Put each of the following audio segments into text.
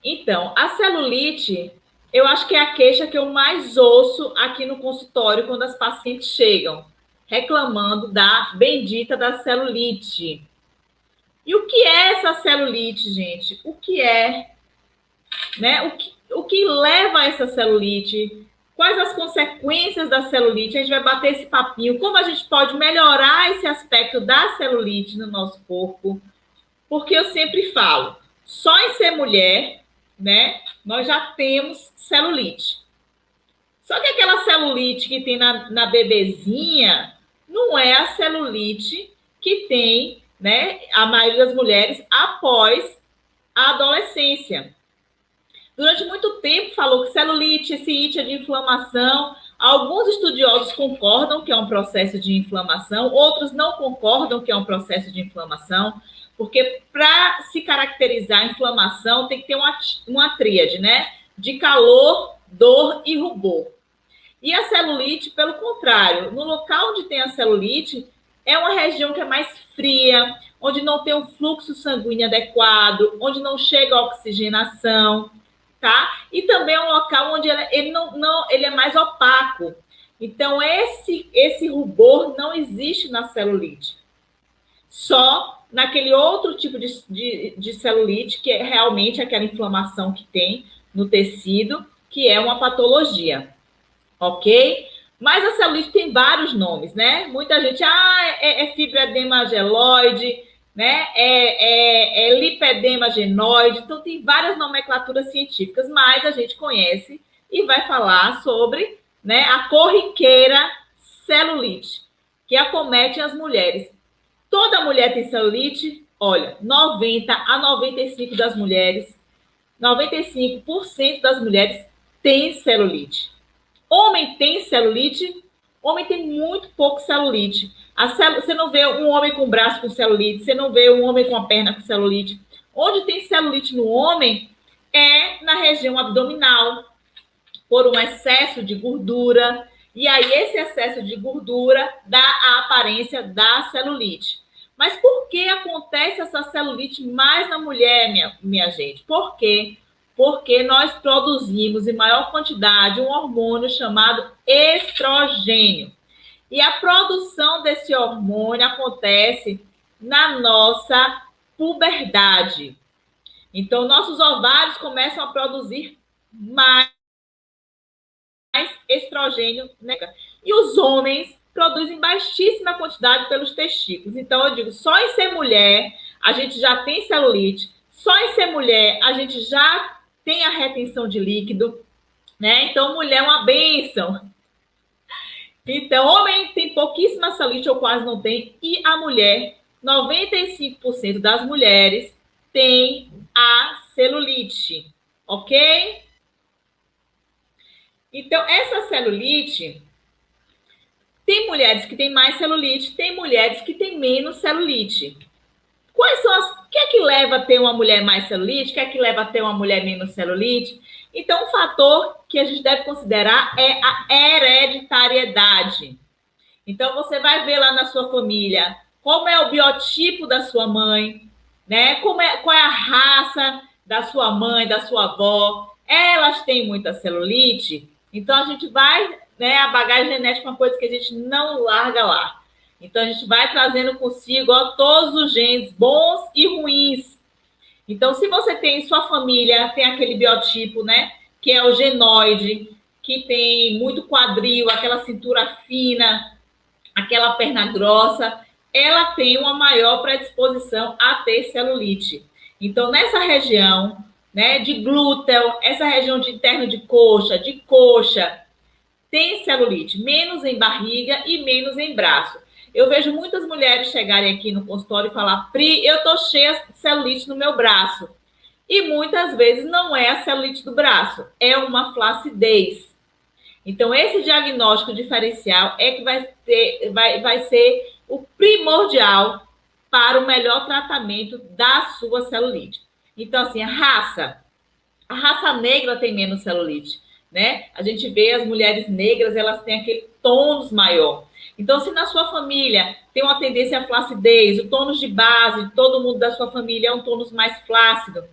Então, a celulite, eu acho que é a queixa que eu mais ouço aqui no consultório quando as pacientes chegam, reclamando da bendita da celulite. E o que é essa celulite, gente? O que é, né? O que leva a essa celulite? Quais as consequências da celulite? A gente vai bater esse papinho. Como a gente pode melhorar esse aspecto da celulite no nosso corpo? Porque eu sempre falo, só em ser mulher, né, nós já temos celulite. Só que aquela celulite que tem na bebezinha não é a celulite que tem, né, a maioria das mulheres após a adolescência. Durante muito tempo falou que celulite, esse it é de inflamação. Alguns estudiosos concordam que é um processo de inflamação, outros não concordam que é um processo de inflamação, porque para se caracterizar a inflamação tem que ter uma tríade, né? De calor, dor e rubor. E a celulite, pelo contrário, no local onde tem a celulite, é uma região que é mais fria, onde não tem um fluxo sanguíneo adequado, onde não chega a oxigenação, tá? E também é um local onde ele é mais opaco. Então, esse rubor não existe na celulite. Só naquele outro tipo de celulite, que é realmente aquela inflamação que tem no tecido, que é uma patologia, ok? Mas a celulite tem vários nomes, né? Muita gente, é fibroedema geloide, né? É lipedema genoide. Então, tem várias nomenclaturas científicas, mas a gente conhece e vai falar sobre, né, a corriqueira celulite, que acomete as mulheres. Toda mulher tem celulite? Olha, 90 a 95 das mulheres, 95% das mulheres têm celulite. Homem tem celulite? Homem tem muito pouco celulite. Você não vê um homem com o braço com celulite, você não vê um homem com a perna com celulite. Onde tem celulite no homem é na região abdominal, por um excesso de gordura. E aí, esse excesso de gordura dá a aparência da celulite. Mas por que acontece essa celulite mais na mulher, minha gente? Por quê? Porque nós produzimos em maior quantidade um hormônio chamado estrogênio. E a produção desse hormônio acontece na nossa puberdade. Então, nossos ovários começam a produzir mais estrogênio, né? E os homens produzem baixíssima quantidade pelos testículos. Então, eu digo, só em ser mulher, a gente já tem celulite, só em ser mulher, a gente já tem a retenção de líquido, né? Então, mulher é uma bênção. Então, homem tem pouquíssima celulite ou quase não tem, e a mulher, 95% das mulheres tem a celulite, ok? Então, essa celulite, tem mulheres que têm mais celulite, tem mulheres que têm menos celulite. Quais são as... O que é que leva a ter uma mulher mais celulite? O que é que leva a ter uma mulher menos celulite? Então, um fator que a gente deve considerar é a hereditariedade. Então, você vai ver lá na sua família como é o biotipo da sua mãe, né? Qual é a raça da sua mãe, da sua avó. Elas têm muita celulite, então a gente vai, né? A bagagem genética é uma coisa que a gente não larga lá. Então, a gente vai trazendo consigo todos os genes bons e ruins. Então, se você tem em sua família, tem aquele biotipo, né? Que é o genoide, que tem muito quadril, aquela cintura fina, aquela perna grossa, ela tem uma maior predisposição a ter celulite. Então, nessa região, né, de glúteo, essa região de interno de coxa, tem celulite, menos em barriga e menos em braço. Eu vejo muitas mulheres chegarem aqui no consultório e falar, Pri, eu tô cheia de celulite no meu braço. E muitas vezes não é a celulite do braço, é uma flacidez. Então, esse diagnóstico diferencial é que vai ser o primordial para o melhor tratamento da sua celulite. Então, assim, a raça negra tem menos celulite, né? A gente vê as mulheres negras, elas têm aquele tônus maior. Então, se na sua família tem uma tendência à flacidez, o tônus de base de todo mundo da sua família é um tônus mais flácido,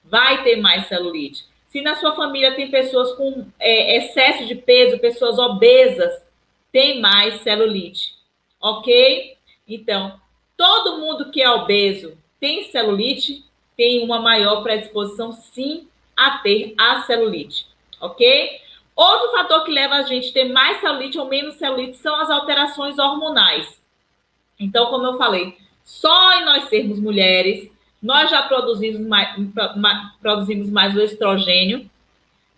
vai ter mais celulite. Se na sua família tem pessoas com excesso de peso, pessoas obesas, tem mais celulite, ok? Então, todo mundo que é obeso tem celulite, tem uma maior predisposição, sim, a ter a celulite, ok? Outro fator que leva a gente a ter mais celulite ou menos celulite são as alterações hormonais. Então, como eu falei, só em nós sermos mulheres, nós já produzimos mais o estrogênio,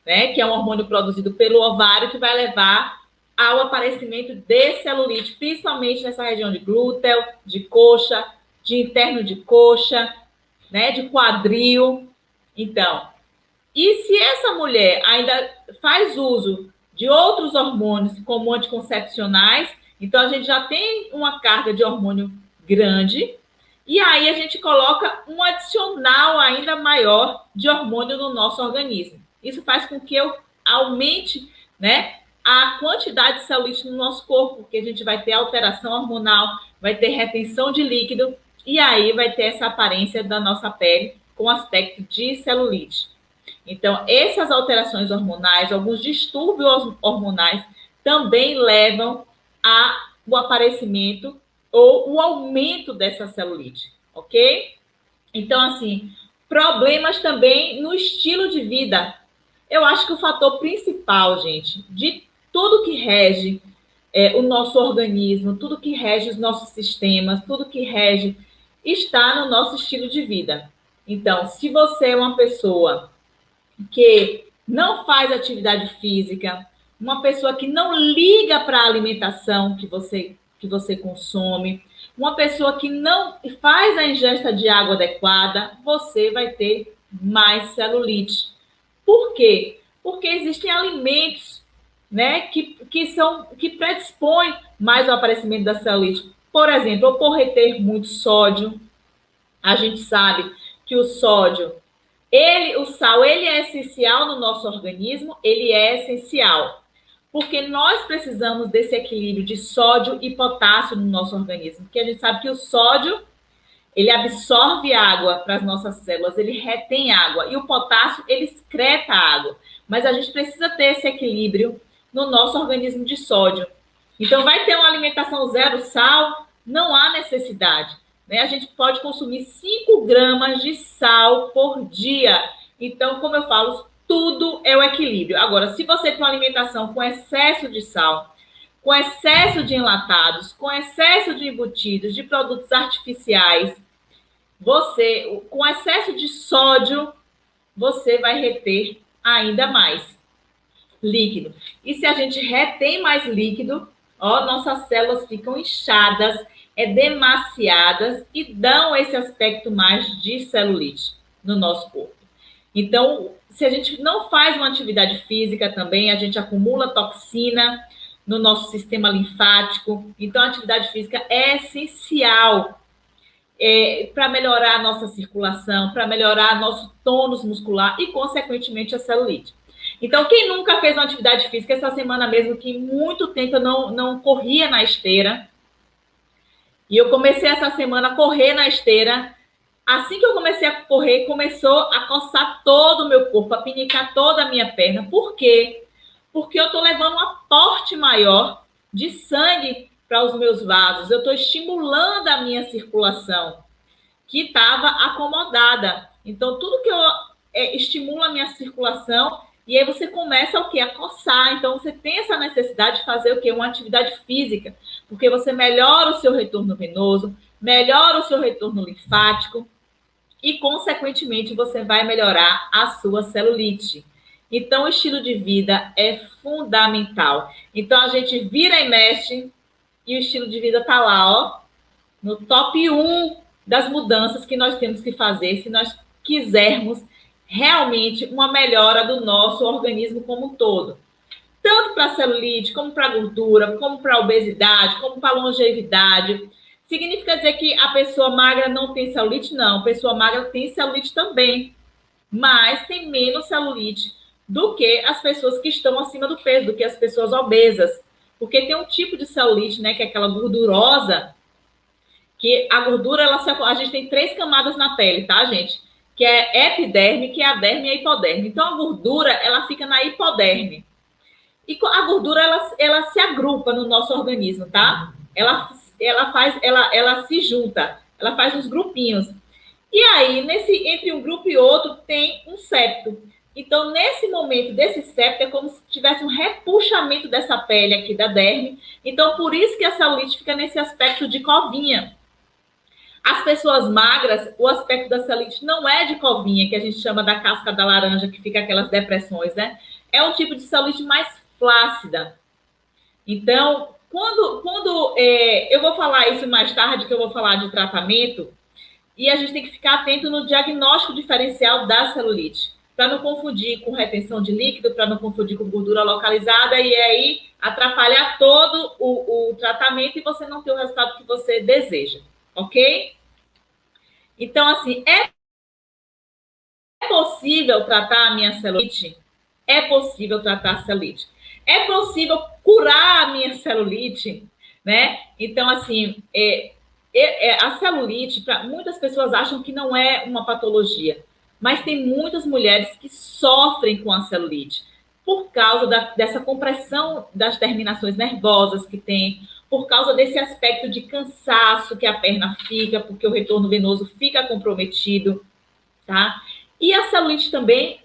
né, que é um hormônio produzido pelo ovário, que vai levar ao aparecimento de celulite, principalmente nessa região de glúteo, de coxa, de interno de coxa, né, de quadril. Então, e se essa mulher ainda faz uso de outros hormônios, como anticoncepcionais, então a gente já tem uma carga de hormônio grande, e aí a gente coloca um adicional ainda maior de hormônio no nosso organismo. Isso faz com que eu aumente, né, a quantidade de celulite no nosso corpo, porque a gente vai ter alteração hormonal, vai ter retenção de líquido, e aí vai ter essa aparência da nossa pele com aspecto de celulite. Então, essas alterações hormonais, alguns distúrbios hormonais, também levam ao aparecimento ou o aumento dessa celulite, ok? Então, assim, problemas também no estilo de vida. Eu acho que o fator principal, gente, de tudo que rege o nosso organismo, tudo que rege os nossos sistemas, tudo que rege, está no nosso estilo de vida. Então, se você é uma pessoa que não faz atividade física, uma pessoa que não liga para a alimentação que você consome, uma pessoa que não faz a ingesta de água adequada, você vai ter mais celulite. Por quê? Porque existem alimentos, né, que predispõem mais ao aparecimento da celulite. Por exemplo, por reter muito sódio, a gente sabe que o sódio o sal, ele é essencial no nosso organismo, ele é essencial, porque nós precisamos desse equilíbrio de sódio e potássio no nosso organismo, porque a gente sabe que o sódio, ele absorve água para as nossas células, ele retém água, e o potássio, ele excreta água, mas a gente precisa ter esse equilíbrio no nosso organismo de sódio. Então, vai ter uma alimentação zero sal? Não há necessidade. Né? A gente pode consumir 5 gramas de sal por dia. Então, como eu falo, tudo é o equilíbrio. Agora, se você tem uma alimentação com excesso de sal, com excesso de enlatados, com excesso de embutidos, de produtos artificiais, com excesso de sódio, você vai reter ainda mais líquido. E se a gente retém mais líquido, nossas células ficam inchadas, demasiadas e dão esse aspecto mais de celulite no nosso corpo. Então, se a gente não faz uma atividade física também, a gente acumula toxina no nosso sistema linfático. Então, a atividade física é essencial para melhorar a nossa circulação, para melhorar nosso tônus muscular e, consequentemente, a celulite. Então, quem nunca fez uma atividade física, essa semana mesmo, que muito tempo eu não corria na esteira, e eu comecei essa semana a correr na esteira. Assim que eu comecei a correr, começou a coçar todo o meu corpo, a pinicar toda a minha perna. Por quê? Porque eu estou levando um aporte maior de sangue para os meus vasos. Eu estou estimulando a minha circulação, que estava acomodada. Então, tudo que eu estimulo a minha circulação, e aí você começa o quê? A coçar. Então, você tem essa necessidade de fazer o quê? Uma atividade física, porque você melhora o seu retorno venoso, melhora o seu retorno linfático e, consequentemente, você vai melhorar a sua celulite. Então, o estilo de vida é fundamental. Então, a gente vira e mexe e o estilo de vida está lá, no top 1 das mudanças que nós temos que fazer se nós quisermos realmente uma melhora do nosso organismo como um todo. Tanto para a celulite, como para a gordura, como para a obesidade, como para a longevidade. Significa dizer que a pessoa magra não tem celulite? Não, a pessoa magra tem celulite também, mas tem menos celulite do que as pessoas que estão acima do peso, do que as pessoas obesas. Porque tem um tipo de celulite, né, que é aquela gordurosa, que a gordura, a gente tem 3 camadas na pele, tá, gente? que é epiderme, que é a derme e a hipoderme. Então, a gordura, ela fica na hipoderme. E a gordura, ela se agrupa no nosso organismo, tá? Ela se junta, ela faz uns grupinhos. E aí, entre um grupo e outro, tem um septo. Então, nesse momento desse septo, é como se tivesse um repuxamento dessa pele aqui da derme. Então, por isso que a celulite fica nesse aspecto de covinha. As pessoas magras, o aspecto da celulite não é de covinha, que a gente chama da casca da laranja, que fica aquelas depressões, né? É um tipo de celulite mais flácida. Então, eu vou falar isso mais tarde, que eu vou falar de tratamento, e a gente tem que ficar atento no diagnóstico diferencial da celulite, para não confundir com retenção de líquido, para não confundir com gordura localizada, e aí atrapalhar todo o tratamento e você não ter o resultado que você deseja, ok? Então, assim, é possível tratar a minha celulite? É possível tratar a celulite. É possível curar a minha celulite, né? Então, assim, a celulite, muitas pessoas acham que não é uma patologia, mas tem muitas mulheres que sofrem com a celulite por causa dessa compressão das terminações nervosas que tem, por causa desse aspecto de cansaço que a perna fica, porque o retorno venoso fica comprometido, tá? E a celulite também,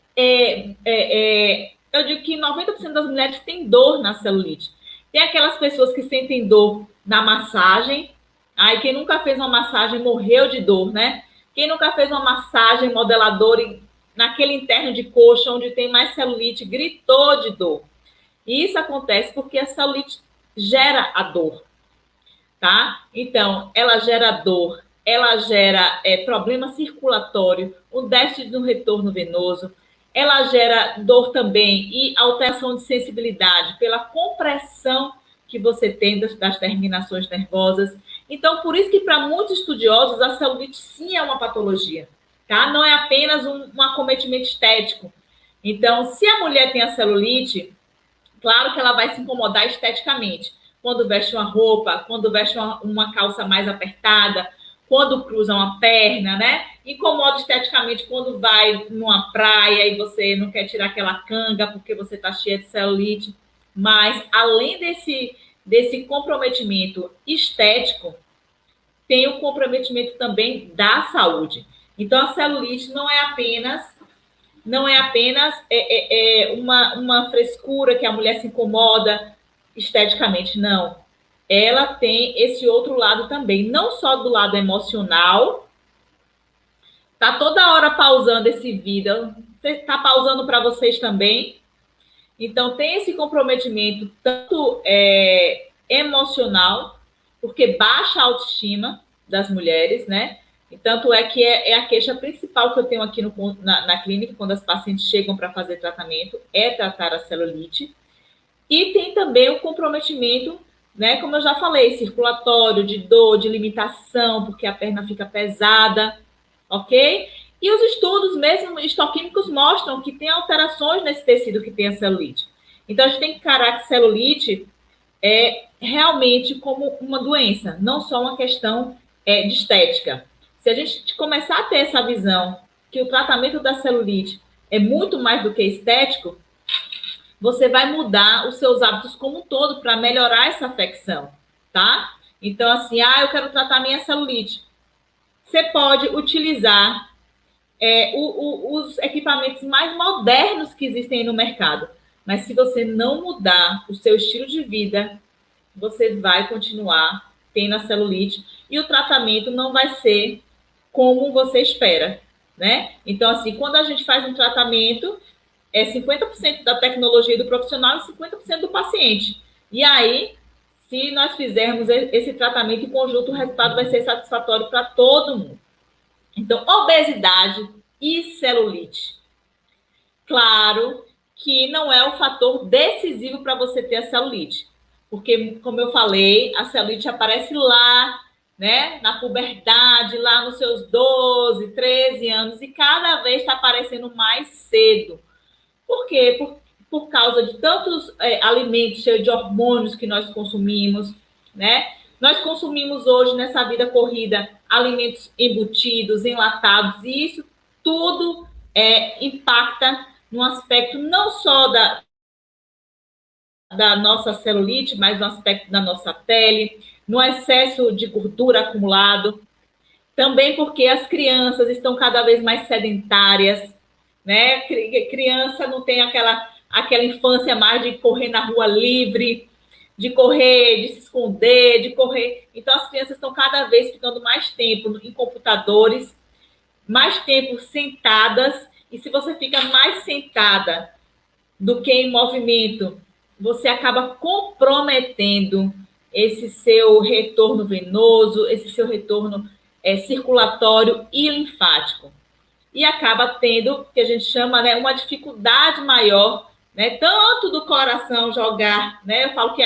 eu digo que 90% das mulheres têm dor na celulite. Tem aquelas pessoas que sentem dor na massagem. Aí quem nunca fez uma massagem morreu de dor, né? Quem nunca fez uma massagem modeladora naquele interno de coxa, onde tem mais celulite, gritou de dor. E isso acontece porque a celulite gera a dor, tá? Então, ela gera dor, ela gera problema circulatório, o déficit no retorno venoso, ela gera dor também e alteração de sensibilidade pela compressão que você tem das terminações nervosas. Então, por isso que para muitos estudiosos a celulite sim é uma patologia, tá? Não é apenas um acometimento estético. Então, se a mulher tem a celulite, claro que ela vai se incomodar esteticamente. Quando veste uma roupa, quando veste uma calça mais apertada, quando cruza uma perna, né? Incomoda esteticamente quando vai numa praia e você não quer tirar aquela canga porque você está cheia de celulite. Mas, além desse comprometimento estético, tem o comprometimento também da saúde. Então, a celulite não é apenas uma frescura que a mulher se incomoda esteticamente, não. Ela tem esse outro lado também, não só do lado emocional. Tá toda hora pausando esse vídeo, tá pausando para vocês também. Então tem esse comprometimento tanto emocional, porque baixa a autoestima das mulheres, né? E tanto é que é a queixa principal que eu tenho aqui na clínica, quando as pacientes chegam para fazer tratamento, é tratar a celulite. E tem também o comprometimento, né, como eu já falei, circulatório, de dor, de limitação, porque a perna fica pesada, ok? E os estudos mesmo histoquímicos mostram que tem alterações nesse tecido que tem a celulite. Então, a gente tem que encarar que celulite é realmente como uma doença, não só uma questão de estética. Se a gente começar a ter essa visão que o tratamento da celulite é muito mais do que estético, você vai mudar os seus hábitos como um todo para melhorar essa afecção, tá? Então, assim, eu quero tratar minha celulite. Você pode utilizar os equipamentos mais modernos que existem aí no mercado. Mas se você não mudar o seu estilo de vida, você vai continuar tendo a celulite e o tratamento não vai ser como você espera, né? Então, assim, quando a gente faz um tratamento, é 50% da tecnologia do profissional e 50% do paciente. E aí, se nós fizermos esse tratamento em conjunto, o resultado vai ser satisfatório para todo mundo. Então, obesidade e celulite. Claro que não é o fator decisivo para você ter a celulite. Porque, como eu falei, a celulite aparece lá, né, na puberdade, lá nos seus 12, 13 anos, e cada vez está aparecendo mais cedo. Por quê? Por causa de tantos alimentos cheios de hormônios que nós consumimos, né? Nós consumimos hoje, nessa vida corrida, alimentos embutidos, enlatados, e isso tudo impacta no aspecto não só da nossa celulite, mas no aspecto da nossa pele, no excesso de gordura acumulado. Também porque as crianças estão cada vez mais sedentárias, né? Criança não tem aquela infância mais de correr na rua livre, de correr, de se esconder, de correr. Então, as crianças estão cada vez ficando mais tempo em computadores, mais tempo sentadas. E se você fica mais sentada do que em movimento, você acaba comprometendo esse seu retorno venoso, esse seu retorno circulatório e linfático. E acaba tendo, o que a gente chama, né, uma dificuldade maior, né, tanto do coração jogar, né, eu falo que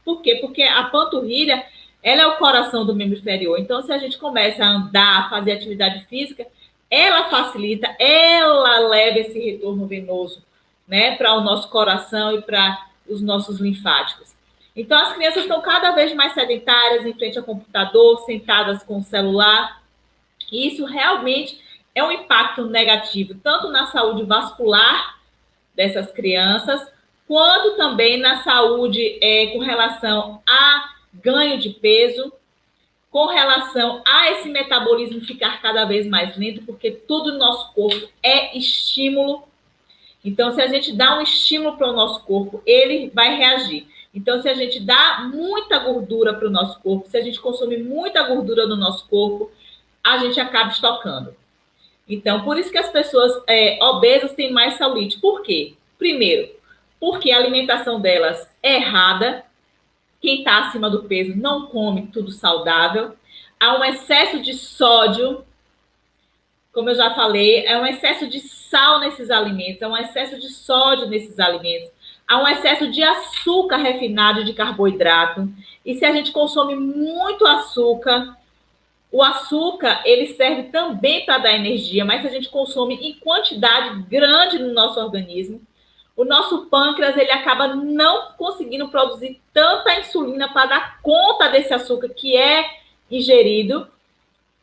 por quê? Porque a panturrilha, ela é o coração do membro inferior. Então, se a gente começa a andar, a fazer atividade física, ela facilita, ela leva esse retorno venoso, né, para o nosso coração e para os nossos linfáticos. Então, as crianças estão cada vez mais sedentárias, em frente ao computador, sentadas com o celular. E isso realmente é um impacto negativo, tanto na saúde vascular dessas crianças, quanto também na saúde com relação a ganho de peso, com relação a esse metabolismo ficar cada vez mais lento, porque tudo no nosso corpo é estímulo. Então, se a gente dá um estímulo para o nosso corpo, ele vai reagir. Então, se a gente dá muita gordura para o nosso corpo, se a gente consome muita gordura no nosso corpo, a gente acaba estocando. Então, por isso que as pessoas obesas têm mais celulite. Por quê? Primeiro, porque a alimentação delas é errada. Quem está acima do peso não come tudo saudável. Há um excesso de sódio, como eu já falei, é um excesso de sal nesses alimentos, é um excesso de sódio nesses alimentos, há um excesso de açúcar refinado, de carboidrato. E se a gente consome muito açúcar, o açúcar, ele serve também para dar energia, mas se a gente consome em quantidade grande no nosso organismo, o nosso pâncreas, ele acaba não conseguindo produzir tanta insulina para dar conta desse açúcar que é ingerido,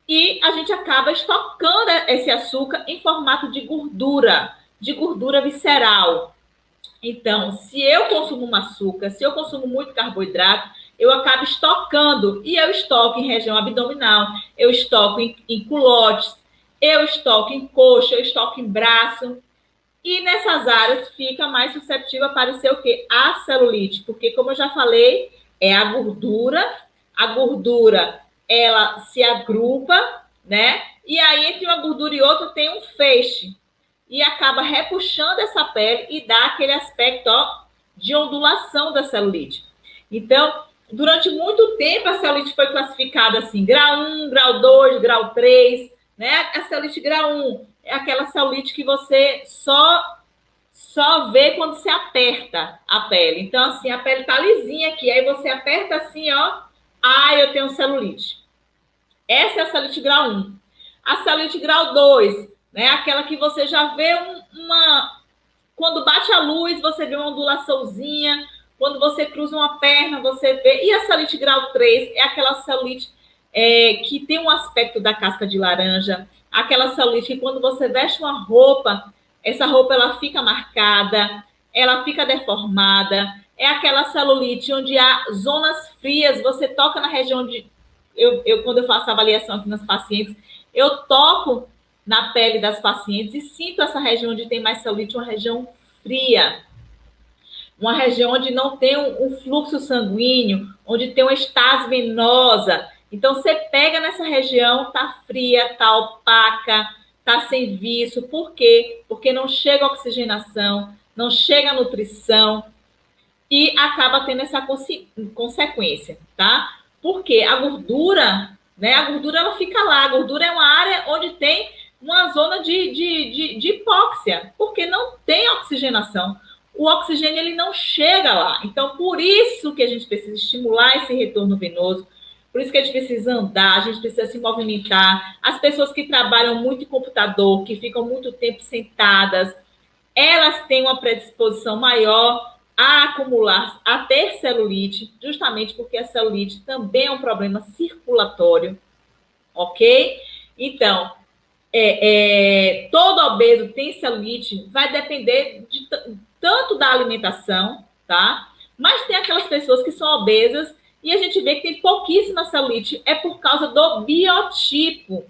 e a gente acaba estocando esse açúcar em formato de gordura visceral. Então, se eu consumo um açúcar, se eu consumo muito carboidrato, eu acabo estocando. E eu estoco em região abdominal, eu estoco em culotes, eu estoco em coxa, eu estoco em braço. E nessas áreas fica mais suscetível a aparecer o quê? A celulite. Porque, como eu já falei, é a gordura, ela se agrupa, né? E aí, entre uma gordura e outra, tem um feixe. E acaba repuxando essa pele e dá aquele aspecto, ó, de ondulação da celulite. Então, durante muito tempo, a celulite foi classificada assim, grau 1, grau 2, grau 3, né? A celulite grau 1 é aquela celulite que você só vê quando você aperta a pele. Então, assim, a pele tá lisinha aqui, aí você aperta assim, ó, eu tenho celulite. Essa é a celulite grau 1. A celulite grau 2, né? Aquela que você já vê quando bate a luz, você vê uma ondulaçãozinha. Quando você cruza uma perna, você vê. E a celulite grau 3 é aquela celulite que tem um aspecto da casca de laranja. Aquela celulite que quando você veste uma roupa, essa roupa ela fica marcada, ela fica deformada. É aquela celulite onde há zonas frias, você toca na região de... quando eu faço a avaliação aqui nas pacientes, eu toco na pele das pacientes e sinto essa região onde tem mais celulite, uma região fria, uma região onde não tem um fluxo sanguíneo, onde tem uma estase venosa. Então, você pega nessa região, tá fria, tá opaca, tá sem viço. Por quê? Porque não chega oxigenação, não chega nutrição e acaba tendo essa consequência, tá? Porque a gordura, né? A gordura ela fica lá. A gordura é uma área onde tem uma zona de hipóxia, porque não tem oxigenação. O oxigênio ele não chega lá. Então, por isso que a gente precisa estimular esse retorno venoso, por isso que a gente precisa andar, a gente precisa se movimentar. As pessoas que trabalham muito em computador, que ficam muito tempo sentadas, elas têm uma predisposição maior a acumular, a ter celulite, justamente porque a celulite também é um problema circulatório, ok? Então, todo obeso tem celulite, vai depender tanto da alimentação, tá? Mas tem aquelas pessoas que são obesas e a gente vê que tem pouquíssima celulite, é por causa do biotipo,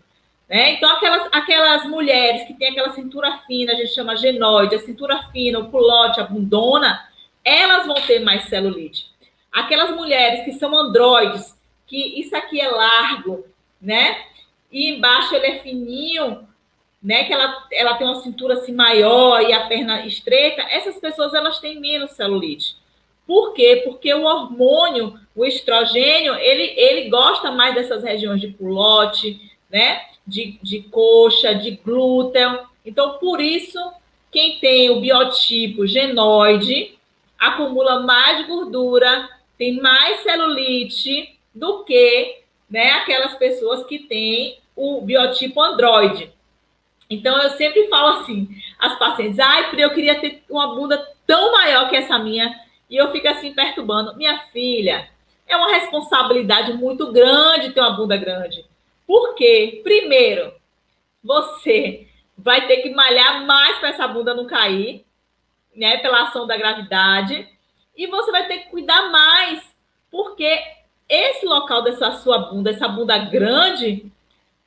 né? Então, aquelas mulheres que têm aquela cintura fina, a gente chama genoide, a cintura fina, o culote, a bundona, elas vão ter mais celulite. Aquelas mulheres que são androides, que isso aqui é largo, né? E embaixo ele é fininho, né? Que ela tem uma cintura assim maior e a perna estreita, essas pessoas elas têm menos celulite. Por quê? Porque o hormônio, o estrogênio, ele gosta mais dessas regiões de culote, né? De coxa, de glúteo. Então, por isso, quem tem o biotipo genoide acumula mais gordura, tem mais celulite do que, né, aquelas pessoas que têm o biotipo androide. Então, eu sempre falo assim, as pacientes, eu queria ter uma bunda tão maior que essa minha, e eu fico assim perturbando. Minha filha, é uma responsabilidade muito grande ter uma bunda grande. Por quê? Primeiro, você vai ter que malhar mais para essa bunda não cair, né, pela ação da gravidade, e você vai ter que cuidar mais, porque esse local dessa sua bunda, essa bunda grande,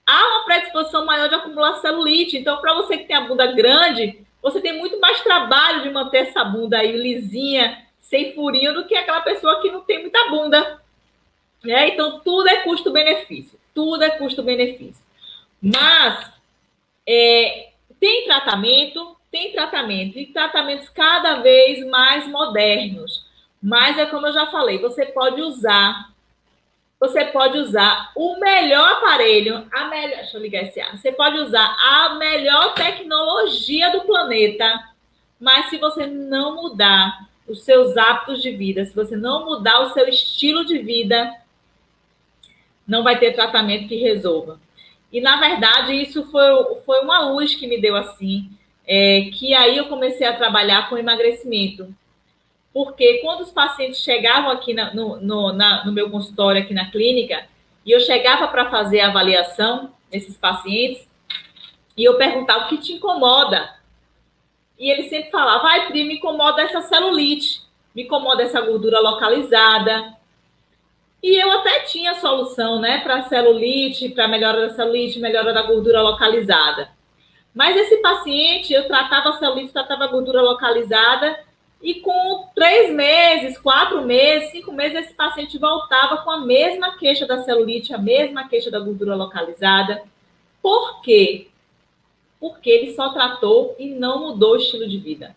há uma predisposição maior de acumular celulite. Então, para você que tem a bunda grande, você tem muito mais trabalho de manter essa bunda aí lisinha, sem furinho, do que aquela pessoa que não tem muita bunda. Né? Então, tudo é custo-benefício. Tudo é custo-benefício. Mas, tem tratamento, e tratamentos cada vez mais modernos. Mas é como eu já falei, você pode usar o melhor aparelho, deixa eu ligar esse ar. Você pode usar a melhor tecnologia do planeta, mas se você não mudar os seus hábitos de vida, se você não mudar o seu estilo de vida, não vai ter tratamento que resolva. E, na verdade, isso foi uma luz que me deu assim, que aí eu comecei a trabalhar com emagrecimento. Porque quando os pacientes chegavam aqui no meu consultório, aqui na clínica, e eu chegava para fazer a avaliação desses pacientes, e eu perguntava o que te incomoda. E ele sempre falava, Pri, me incomoda essa celulite, me incomoda essa gordura localizada. E eu até tinha solução, né, para celulite, para melhora da celulite, melhora da gordura localizada. Mas esse paciente, eu tratava a celulite, tratava a gordura localizada, e com 3 meses, 4 meses, 5 meses, esse paciente voltava com a mesma queixa da celulite, a mesma queixa da gordura localizada. Por quê? Porque ele só tratou e não mudou o estilo de vida.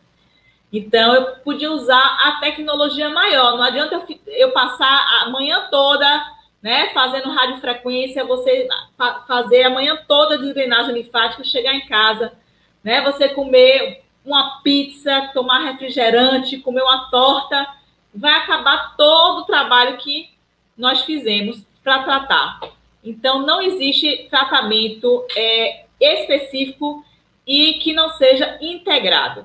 Então, eu podia usar a tecnologia maior. Não adianta eu passar a manhã toda, né, fazendo radiofrequência, você fazer a manhã toda de drenagem linfática, chegar em casa, né, você comer uma pizza, tomar refrigerante, comer uma torta, vai acabar todo o trabalho que nós fizemos para tratar. Então, não existe tratamento específico e que não seja integrado.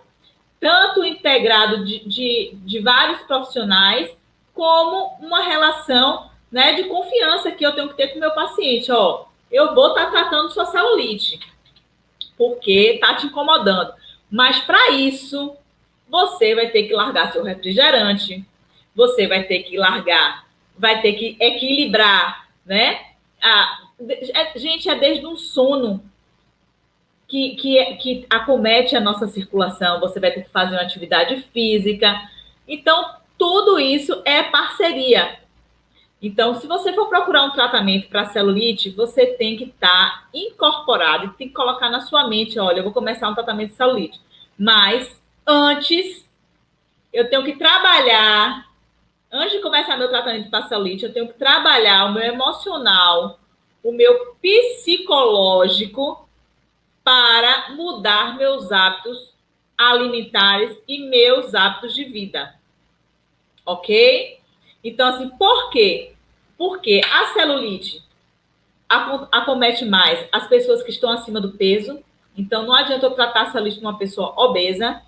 Tanto integrado de vários profissionais, como uma relação, né, de confiança que eu tenho que ter com o meu paciente. Eu vou estar tratando sua celulite, porque está te incomodando. Mas, para isso, você vai ter que largar seu refrigerante, você vai ter que equilibrar, né? Gente, é desde um sono que acomete a nossa circulação, você vai ter que fazer uma atividade física. Então, tudo isso é parceria. Então, se você for procurar um tratamento para celulite, você tem que estar incorporado, tem que colocar na sua mente, olha, eu vou começar um tratamento de celulite. Mas, antes, eu tenho que trabalhar, antes de começar meu tratamento para celulite, eu tenho que trabalhar o meu emocional, o meu psicológico, para mudar meus hábitos alimentares e meus hábitos de vida. Ok? Então, assim, por quê? Porque a celulite acomete mais as pessoas que estão acima do peso. Então, não adianta eu tratar a celulite numa pessoa obesa,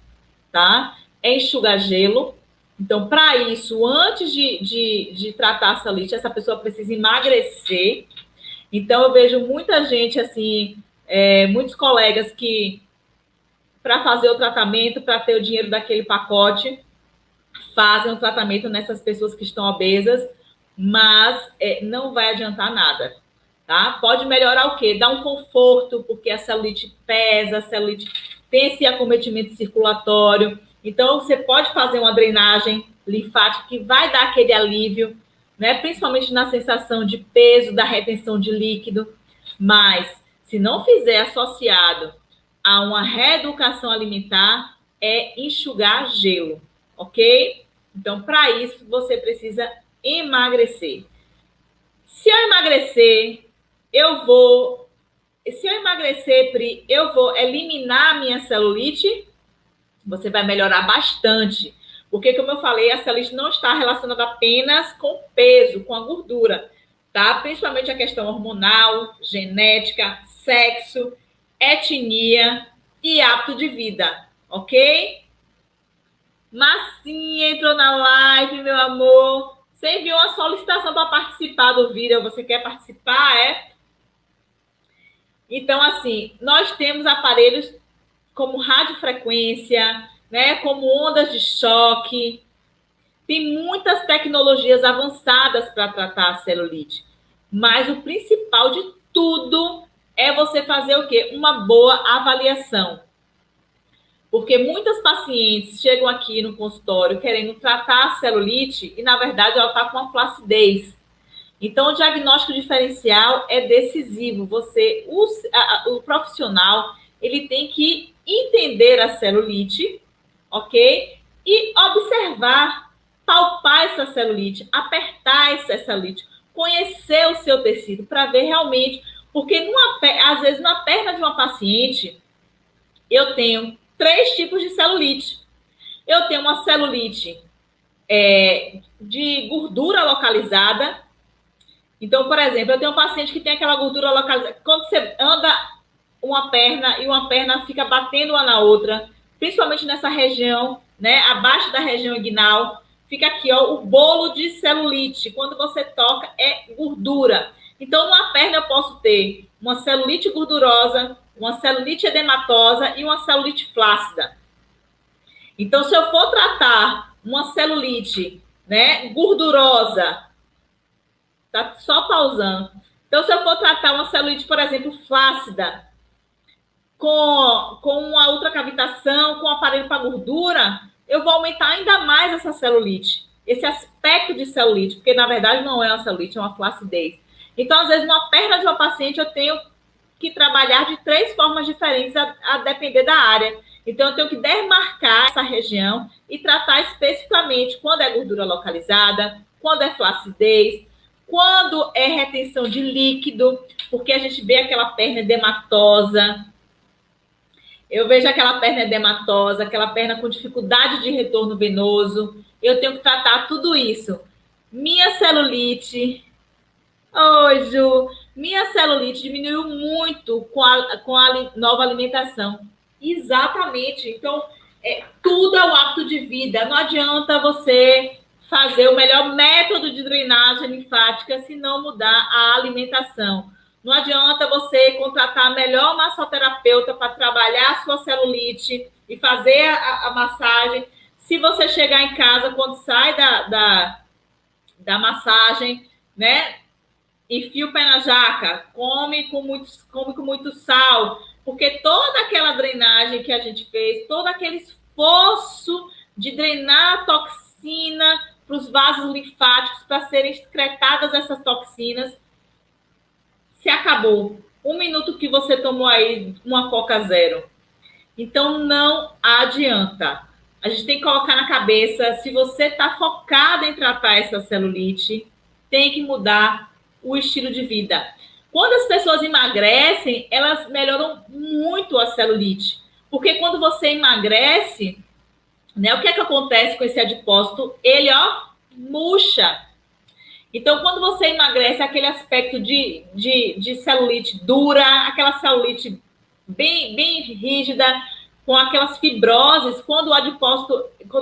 tá? É enxugar gelo. Então, para isso, antes de tratar a celulite, essa pessoa precisa emagrecer. Então, eu vejo muita gente, assim, Muitos colegas que, para fazer o tratamento, para ter o dinheiro daquele pacote, fazem o tratamento nessas pessoas que estão obesas, mas não vai adiantar nada, tá? Pode melhorar o quê? Dar um conforto, porque a celulite pesa, a celulite tem esse acometimento circulatório. Então, você pode fazer uma drenagem linfática que vai dar aquele alívio, né? Principalmente na sensação de peso, da retenção de líquido. Mas, se não fizer associado a uma reeducação alimentar, é enxugar gelo, ok? Então, para isso, você precisa emagrecer. Se eu emagrecer, Pri, eu vou eliminar a minha celulite, você vai melhorar bastante. Porque, como eu falei, a celulite não está relacionada apenas com peso, com a gordura, tá? Principalmente a questão hormonal, genética, sexo, etnia e hábito de vida, ok? Marcinha entrou na live, meu amor. Você enviou uma solicitação para participar do vídeo. Você quer participar, é? Então, assim, nós temos aparelhos como radiofrequência, né? Como ondas de choque. Tem muitas tecnologias avançadas para tratar a celulite. Mas o principal de tudo é você fazer o quê? Uma boa avaliação. Porque muitas pacientes chegam aqui no consultório querendo tratar a celulite e, na verdade, ela está com uma flacidez. Então, o diagnóstico diferencial é decisivo. O profissional, ele tem que entender a celulite, ok? E observar, palpar essa celulite, apertar essa celulite, conhecer o seu tecido para ver realmente. Porque, às vezes, na perna de uma paciente, eu tenho 3 tipos de celulite. Eu tenho uma celulite de gordura localizada. Então, por exemplo, eu tenho um paciente que tem aquela gordura localizada. Quando você anda uma perna e uma perna fica batendo uma na outra, principalmente nessa região, né, abaixo da região inguinal, fica aqui, ó, o bolo de celulite. Quando você toca, é gordura. Então, numa perna eu posso ter uma celulite gordurosa, uma celulite edematosa e uma celulite flácida. Então, se eu for tratar uma celulite, né, gordurosa, tá só pausando. Então, se eu for tratar uma celulite, por exemplo, flácida, com uma ultracavitação, com um aparelho para gordura, eu vou aumentar ainda mais essa celulite, esse aspecto de celulite, porque na verdade não é uma celulite, é uma flacidez. Então, às vezes, numa perna de uma paciente, eu tenho que trabalhar de 3 formas diferentes a depender da área. Então, eu tenho que demarcar essa região e tratar especificamente quando é gordura localizada, quando é flacidez, quando é retenção de líquido, porque a gente vê aquela perna edematosa. Eu vejo aquela perna edematosa, aquela perna com dificuldade de retorno venoso. Eu tenho que tratar tudo isso. Minha celulite... Oi, Ju. Minha celulite diminuiu muito com a nova alimentação. Exatamente. Então, tudo é o hábito de vida. Não adianta você fazer o melhor método de drenagem linfática se não mudar a alimentação. Não adianta você contratar a melhor massoterapeuta para trabalhar a sua celulite e fazer a massagem. Se você chegar em casa, quando sai da massagem, né? Enfia o pé na jaca, come com muito sal, porque toda aquela drenagem que a gente fez, todo aquele esforço de drenar a toxina para os vasos linfáticos, para serem excretadas essas toxinas, se acabou. 1 minuto que você tomou aí uma Coca Zero. Então, não adianta. A gente tem que colocar na cabeça, se você está focado em tratar essa celulite, tem que mudar o estilo de vida. Quando as pessoas emagrecem, elas melhoram muito a celulite. Porque quando você emagrece, né, o que é que acontece com esse adipócito? Ele, ó, murcha. Então, quando você emagrece, aquele aspecto de celulite dura, aquela celulite bem rígida, com aquelas fibroses, quando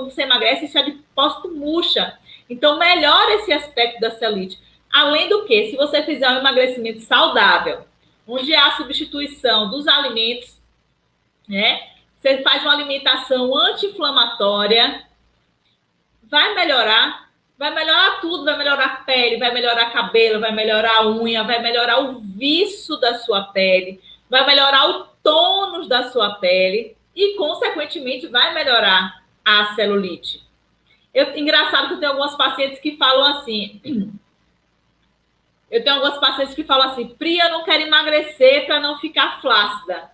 você emagrece, esse adipócito murcha. Então, melhora esse aspecto da celulite. Além do que, se você fizer um emagrecimento saudável, onde há substituição dos alimentos, né? Você faz uma alimentação anti-inflamatória, vai melhorar tudo, vai melhorar a pele, vai melhorar cabelo, vai melhorar a unha, vai melhorar o viço da sua pele, vai melhorar o tônus da sua pele e, consequentemente, vai melhorar a celulite. Engraçado que eu tenho algumas pacientes que falam assim, Pri, eu não quero emagrecer para não ficar flácida.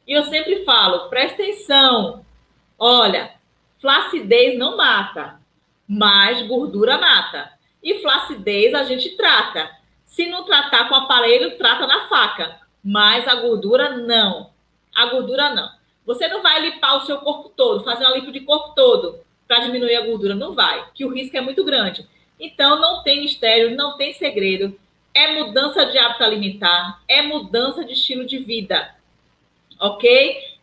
E eu sempre falo, presta atenção, olha, flacidez não mata, mas gordura mata. E flacidez a gente trata. Se não tratar com aparelho, trata na faca. Mas a gordura não. A gordura não. Você não vai limpar o seu corpo todo, fazer uma limpa de corpo todo para diminuir a gordura. Não vai, que o risco é muito grande. Então, não tem mistério, não tem segredo. É mudança de hábito alimentar, é mudança de estilo de vida. Ok?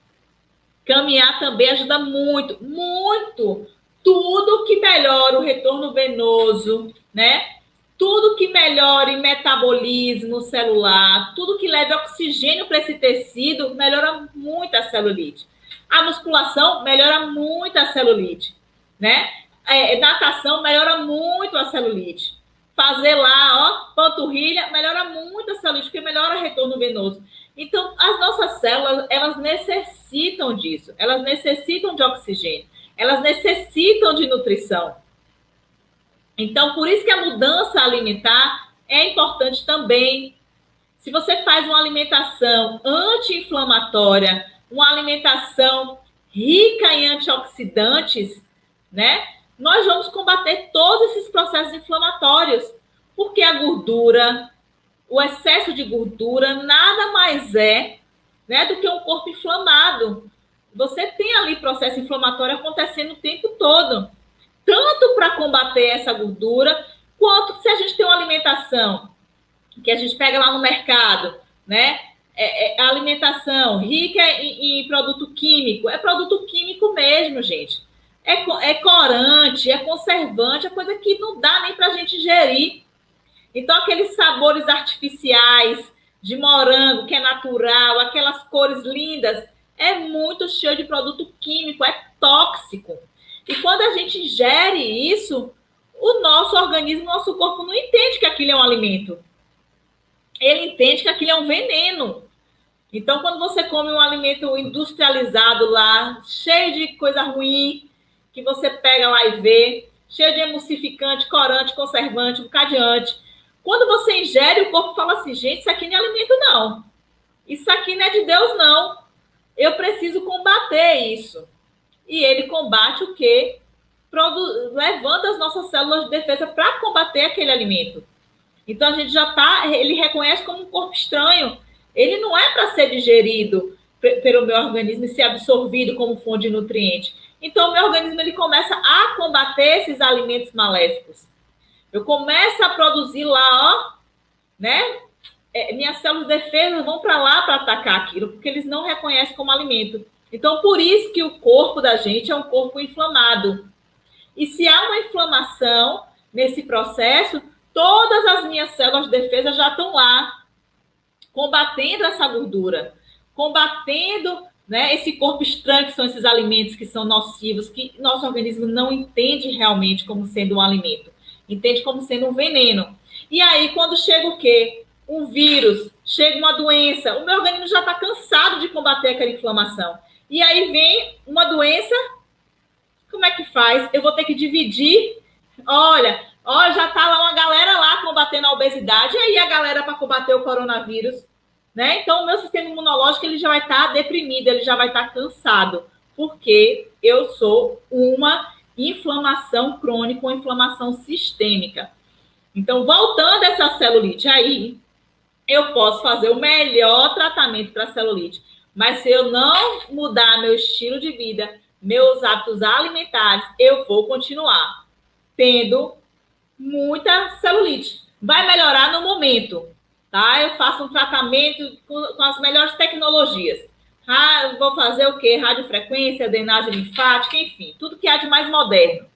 Caminhar também ajuda muito, muito. Tudo que melhora o retorno venoso, né? Tudo que melhore o metabolismo celular, tudo que leve oxigênio para esse tecido, melhora muito a celulite. A musculação melhora muito a celulite, né? Natação melhora muito a celulite. Fazer lá, panturrilha, melhora muito a celulite, porque melhora o retorno venoso. Então, as nossas células, elas necessitam disso. Elas necessitam de oxigênio. Elas necessitam de nutrição. Então, por isso que a mudança alimentar é importante também. Se você faz uma alimentação anti-inflamatória, uma alimentação rica em antioxidantes, né? Nós vamos combater todos esses processos inflamatórios. Porque a gordura, o excesso de gordura, nada mais é, né, do que um corpo inflamado. Você tem ali processo inflamatório acontecendo o tempo todo. Tanto para combater essa gordura, quanto se a gente tem uma alimentação que a gente pega lá no mercado, né? A alimentação rica em produto químico. É produto químico mesmo, gente. É corante, é conservante, é coisa que não dá nem para a gente ingerir. Então, aqueles sabores artificiais de morango, que é natural, aquelas cores lindas, é muito cheio de produto químico, é tóxico. E quando a gente ingere isso, o nosso organismo, o nosso corpo não entende que aquilo é um alimento. Ele entende que aquilo é um veneno. Então, quando você come um alimento industrializado lá, cheio de coisa ruim, que você pega lá e vê, cheio de emulsificante, corante, conservante, um bocadinho. Quando você ingere, o corpo fala assim, gente, isso aqui não é alimento, não. Isso aqui não é de Deus, não. Eu preciso combater isso. E ele combate o quê? Levando as nossas células de defesa para combater aquele alimento. Então, a gente já está... Ele reconhece como um corpo estranho. Ele não é para ser digerido pelo meu organismo e ser absorvido como fonte de nutriente. Então, o meu organismo ele começa a combater esses alimentos maléficos. Eu começo a produzir lá, né? Minhas células de defesa vão para lá para atacar aquilo, porque eles não reconhecem como alimento. Então, por isso que o corpo da gente é um corpo inflamado. E se há uma inflamação nesse processo, todas as minhas células de defesa já estão lá, combatendo essa gordura, combatendo, né, esse corpo estranho, que são esses alimentos que são nocivos, que nosso organismo não entende realmente como sendo um alimento, entende como sendo um veneno. E aí, quando chega o quê? Um vírus, chega uma doença, o meu organismo já está cansado de combater aquela inflamação. E aí vem uma doença, como é que faz? Eu vou ter que dividir. Olha, já está lá uma galera lá combatendo a obesidade, e aí a galera para combater o coronavírus, né? Então, o meu sistema imunológico ele já vai estar deprimido, ele já vai estar cansado, porque eu sou uma inflamação crônica, uma inflamação sistêmica. Então, voltando a essa celulite aí, eu posso fazer o melhor tratamento para a celulite, mas se eu não mudar meu estilo de vida, meus hábitos alimentares, eu vou continuar tendo muita celulite. Vai melhorar no momento, tá? Eu faço um tratamento com as melhores tecnologias. Vou fazer o quê? Radiofrequência, drenagem linfática, enfim, tudo que há de mais moderno.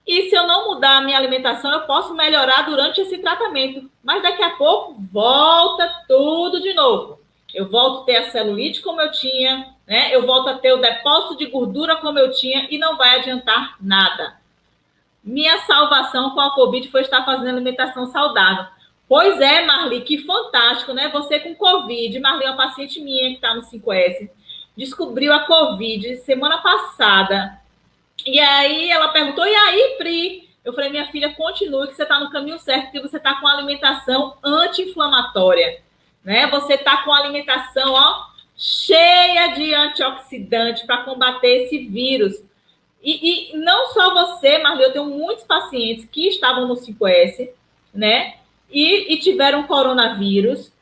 E se eu não mudar a minha alimentação, eu posso melhorar durante esse tratamento. Mas daqui a pouco volta tudo de novo. Eu volto a ter a celulite como eu tinha, né? Eu volto a ter o depósito de gordura como eu tinha e não vai adiantar nada. Minha salvação com a Covid foi estar fazendo alimentação saudável. Pois é, Marli, que fantástico, né? Você com Covid. Marli é uma paciente minha que está no 5S. Descobriu a Covid semana passada. E aí ela perguntou, e aí, Pri? Eu falei, minha filha, continue, que você está no caminho certo, porque você está com alimentação anti-inflamatória, né? Você está com alimentação, ó, cheia de antioxidante para combater esse vírus. E não só você, Marli, eu tenho muitos pacientes que estavam no 5S, né? E tiveram coronavírus,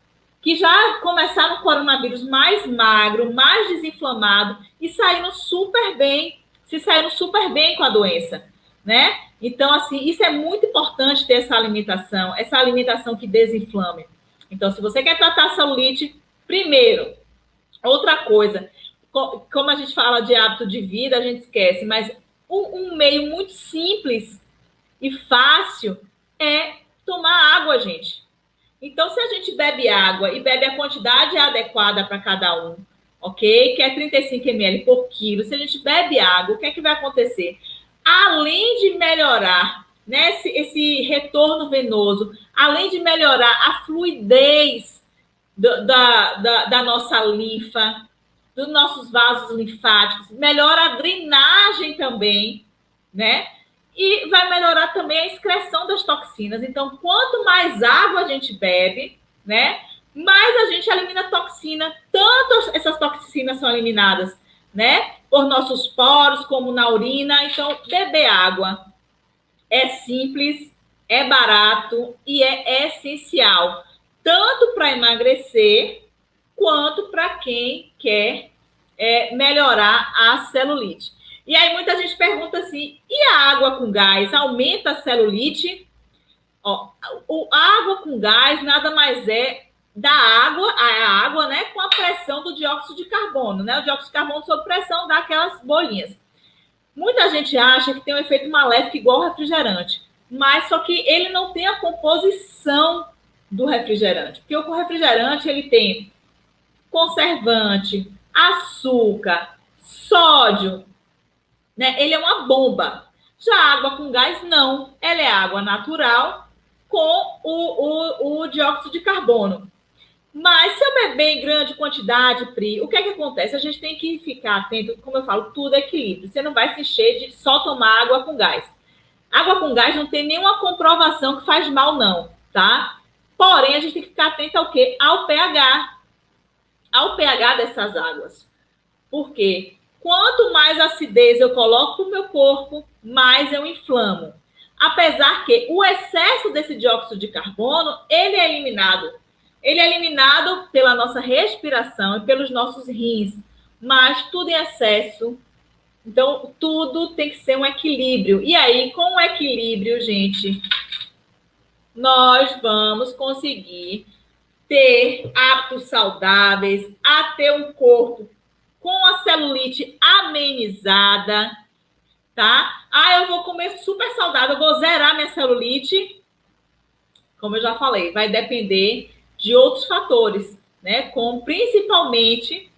que já começaram o coronavírus mais magro, mais desinflamado e saíram super bem, se saíram super bem com a doença, né? Então, assim, isso é muito importante ter essa alimentação que desinflame. Então, se você quer tratar a celulite, primeiro, outra coisa, como a gente fala de hábito de vida, a gente esquece, mas um meio muito simples e fácil é tomar água, gente. Então, se a gente bebe água e bebe a quantidade adequada para cada um, ok? Que é 35 ml por quilo. Se a gente bebe água, o que é que vai acontecer? Além de melhorar, né, esse retorno venoso, além de melhorar a fluidez da nossa linfa, dos nossos vasos linfáticos, melhora a drenagem também, né? E vai melhorar também a excreção das toxinas. Então, quanto mais água a gente bebe, né, mais a gente elimina toxina. Tanto essas toxinas são eliminadas, né, por nossos poros, como na urina. Então, beber água é simples, é barato e é essencial, tanto para emagrecer, quanto para quem quer melhorar a celulite. E aí muita gente pergunta assim, e a água com gás aumenta a celulite? Ó, a água com gás nada mais é da água, a água, né, com a pressão do dióxido de carbono, né? O dióxido de carbono sob pressão dá aquelas bolinhas. Muita gente acha que tem um efeito maléfico igual ao refrigerante, mas só que ele não tem a composição do refrigerante, porque o refrigerante ele tem conservante, açúcar, sódio, né? Ele é uma bomba. Já a água com gás, não. Ela é água natural com o dióxido de carbono. Mas se eu beber em grande quantidade, Pri, o que é que acontece? A gente tem que ficar atento, como eu falo, tudo é equilíbrio. Você não vai se encher de só tomar água com gás. Água com gás não tem nenhuma comprovação que faz mal, não, tá? Porém, a gente tem que ficar atento ao quê? Ao pH. Ao pH dessas águas. Por quê? Quanto mais acidez eu coloco no meu corpo, mais eu inflamo. Apesar que o excesso desse dióxido de carbono, ele é eliminado. Ele é eliminado pela nossa respiração e pelos nossos rins. Mas tudo em excesso. Então, tudo tem que ser um equilíbrio. E aí, com o equilíbrio, gente, nós vamos conseguir ter hábitos saudáveis, a ter um corpo com a celulite amenizada, tá? Ah, eu vou comer super saudável, eu vou zerar minha celulite. Como eu já falei, vai depender de outros fatores, né? Como principalmente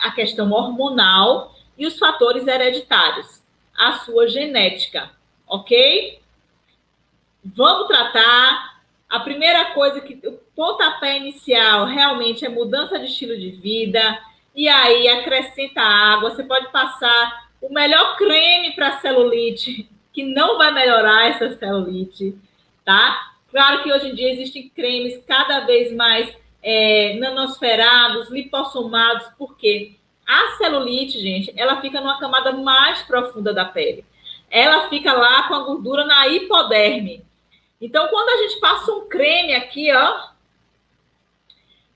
a questão hormonal e os fatores hereditários, a sua genética, ok? Vamos tratar. A primeira coisa que o pontapé inicial realmente é mudança de estilo de vida. E aí acrescenta água. Você pode passar o melhor creme para celulite, que não vai melhorar essa celulite, tá? Claro que hoje em dia existem cremes cada vez mais nanosferados, lipossomados, porque a celulite, gente, ela fica numa camada mais profunda da pele. Ela fica lá com a gordura na hipoderme. Então, quando a gente passa um creme aqui, ó,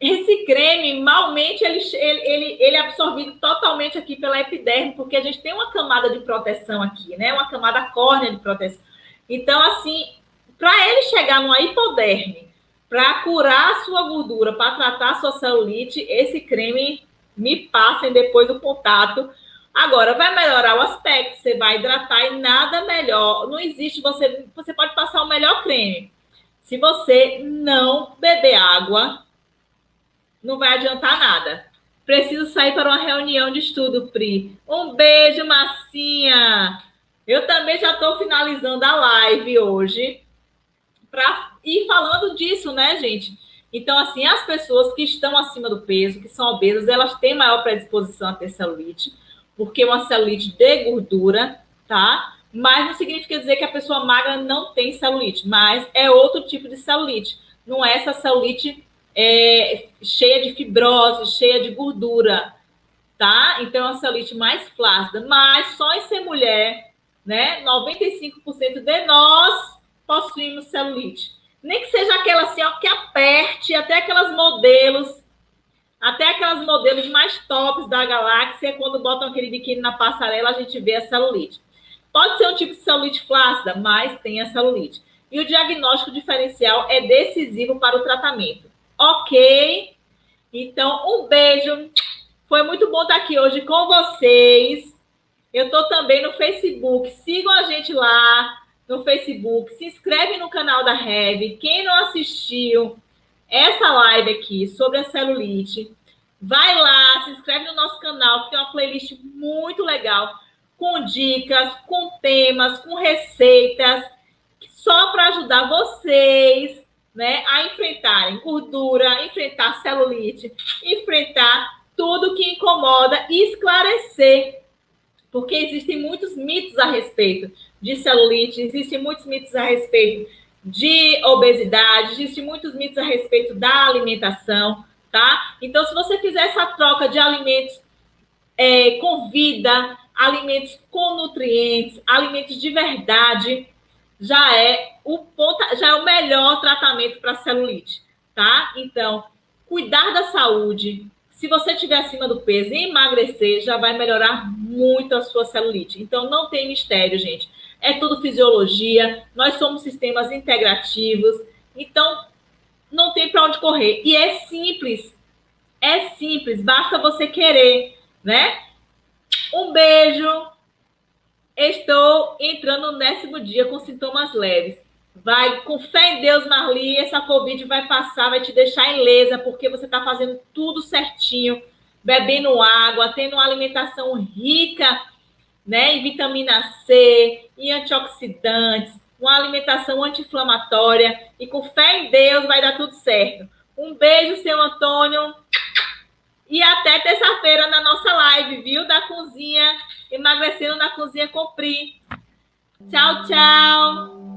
esse creme, malmente, ele é absorvido totalmente aqui pela epiderme, porque a gente tem uma camada de proteção aqui, né? Uma camada córnea de proteção. Então, assim, para ele chegar numa hipoderme, para curar a sua gordura, para tratar a sua celulite, esse creme, me passem depois o contato. Agora, vai melhorar o aspecto, você vai hidratar e nada melhor. Não existe, você pode passar o melhor creme. Se você não beber água, não vai adiantar nada. Preciso sair para uma reunião de estudo, Pri. Um beijo, massinha. Eu também já estou finalizando a live hoje para ir falando disso, né, gente? Então, assim, as pessoas que estão acima do peso, que são obesas, elas têm maior predisposição a ter celulite, porque é uma celulite de gordura, tá? Mas não significa dizer que a pessoa magra não tem celulite, mas é outro tipo de celulite. Não é essa celulite cheia de fibrose, cheia de gordura, tá? Então é uma celulite mais flácida, mas só em ser mulher, né? 95% de nós possuímos celulite. Nem que seja aquela assim, ó, que aperte, até aquelas modelos mais tops da galáxia, quando botam aquele biquíni na passarela, a gente vê a celulite. Pode ser um tipo de celulite flácida, mas tem a celulite. E o diagnóstico diferencial é decisivo para o tratamento. Ok? Então, um beijo. Foi muito bom estar aqui hoje com vocês. Eu estou também no Facebook. Sigam a gente lá no Facebook. Se inscreve no canal da Rev. Quem não assistiu essa live aqui sobre a celulite, vai lá, se inscreve no nosso canal, que tem uma playlist muito legal, com dicas, com temas, com receitas, só para ajudar vocês, né, a enfrentarem gordura, enfrentar celulite, enfrentar tudo que incomoda e esclarecer, porque existem muitos mitos a respeito de celulite, existem muitos mitos a respeito de obesidade, existem muitos mitos a respeito da alimentação, tá? Então, se você fizer essa troca de alimentos com vida, alimentos com nutrientes, alimentos de verdade, já é o melhor tratamento para celulite, tá? Então, cuidar da saúde. Se você estiver acima do peso e emagrecer, já vai melhorar muito a sua celulite. Então, não tem mistério, gente. É tudo fisiologia. Nós somos sistemas integrativos. Então, não tem para onde correr. E é simples. É simples. Basta você querer, né? Um beijo. Estou entrando no 10º dia com sintomas leves. Vai, com fé em Deus, Marli, essa Covid vai passar, vai te deixar ilesa, porque você está fazendo tudo certinho, bebendo água, tendo uma alimentação rica, né, em vitamina C, em antioxidantes, uma alimentação anti-inflamatória, e com fé em Deus vai dar tudo certo. Um beijo, seu Antônio, e até terça-feira na nossa live, viu, da cozinha, emagrecendo na cozinha com Pri. Tchau, tchau!